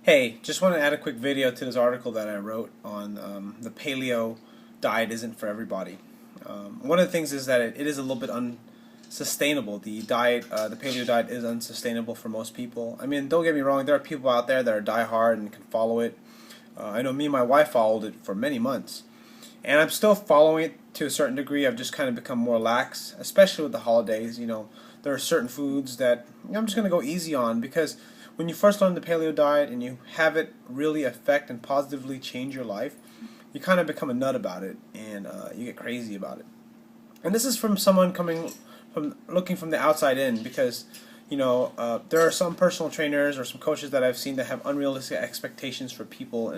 Hey, just want to add a quick video to this article that I wrote on the paleo diet isn't for everybody. One of the things is that it is a little bit unsustainable. The paleo diet is unsustainable for most people. I mean, don't get me wrong, there are people out there that are diehard and can follow it. I know me and my wife followed it for many months. And I'm still following it to a certain degree. I've just kind of become more lax, especially with the holidays. There are certain foods that I'm just going to go easy on because when you first learn the paleo diet and you have it really affect and positively change your life, you kind of become a nut about it and you get crazy about it. And this is from someone coming from looking from the outside in because there are some personal trainers or some coaches that I've seen that have unrealistic expectations for people,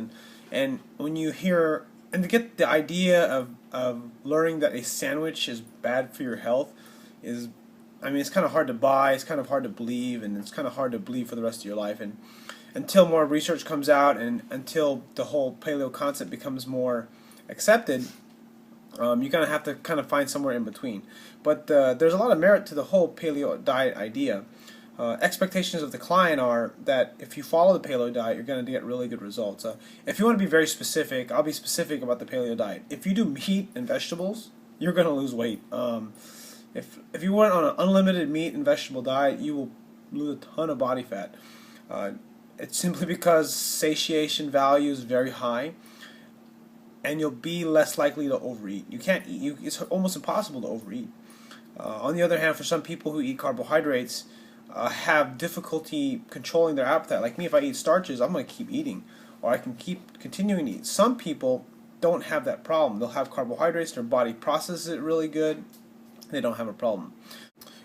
and when you hear and to get the idea of learning that a sandwich is bad for your health is, I mean, it's kind of hard to buy, it's kind of hard to believe, and it's kind of hard to believe for the rest of your life. And until more research comes out and until the whole paleo concept becomes more accepted, you're going to have to kind of find somewhere in between. But there's a lot of merit to the whole paleo diet idea. Expectations of the client are that if you follow the paleo diet, you're going to get really good results. If you want to be very specific, I'll be specific about the paleo diet. If you do meat and vegetables, you're going to lose weight. If you went on an unlimited meat and vegetable diet, you will lose a ton of body fat. It's simply because satiation value is very high, and you'll be less likely to overeat. You can't eat. It's almost impossible to overeat. On the other hand, for some people who eat carbohydrates, have difficulty controlling their appetite. Like me, if I eat starches, I'm going to keep eating, or I can keep continuing to eat. Some people don't have that problem. They'll have carbohydrates, their body processes it really good, they don't have a problem.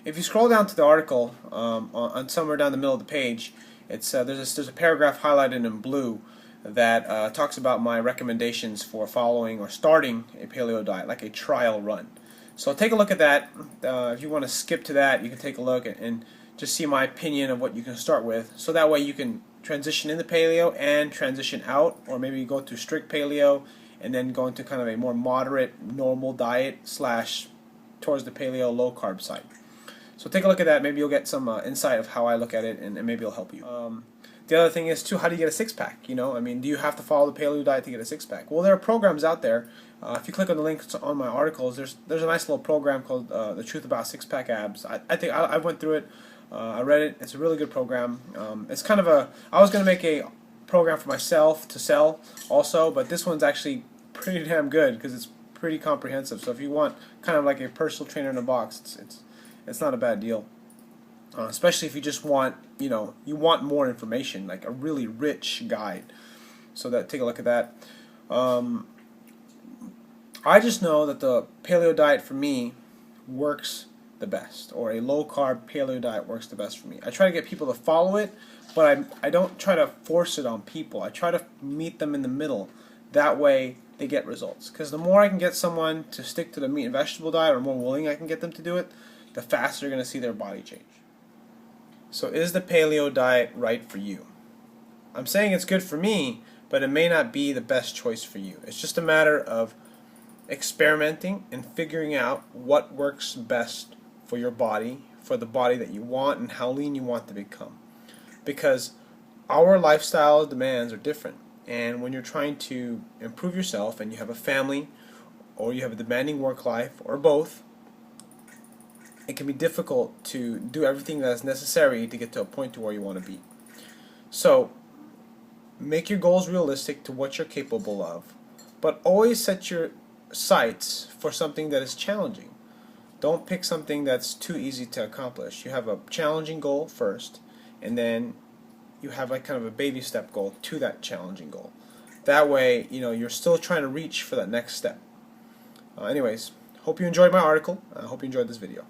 If you scroll down to the article, on somewhere down the middle of the page, it's there's a paragraph highlighted in blue that talks about my recommendations for following or starting a paleo diet, like a trial run. So take a look at that. If you want to skip to that, you can take a look and just see my opinion of what you can start with. So that way you can transition into paleo and transition out, or maybe go to strict paleo and then go into kind of a more moderate, normal diet slash towards the paleo low carb side. So take a look at that. Maybe you'll get some insight of how I look at it, and maybe it'll help you. The other thing is too, how do you get a six-pack? I mean, do you have to follow the paleo diet to get a six-pack? Well, there are programs out there. If you click on the links on my articles, there's a nice little program called The Truth About Six-Pack Abs. I think I went through it. I read it. It's a really good program. It's kind of I was going to make a program for myself to sell also, but this one's actually pretty damn good because it's pretty comprehensive. So if you want kind of like a personal trainer in a box, it's not a bad deal. Especially if you just want, you want more information, like a really rich guide. So take a look at that. I just know that the paleo diet for me works the best, or a low carb paleo diet works the best for me. I try to get people to follow it, but I don't try to force it on people. I try to meet them in the middle. That way they get results. Because the more I can get someone to stick to the meat and vegetable diet, or more willing I can get them to do it, the faster you're going to see their body change. So is the paleo diet right for you? I'm saying it's good for me, but it may not be the best choice for you. It's just a matter of experimenting and figuring out what works best for your body, for the body that you want, and how lean you want to become. Because our lifestyle demands are different. And when you're trying to improve yourself and you have a family, or you have a demanding work life, or both, it can be difficult to do everything that is necessary to get to a point to where you want to be. So make your goals realistic to what you're capable of, but always set your sights for something that is challenging. Don't pick something that's too easy to accomplish. You have a challenging goal first, and then you have like kind of a baby step goal to that challenging goal. That way, you're still trying to reach for that next step. Anyways, hope you enjoyed my article. I hope you enjoyed this video.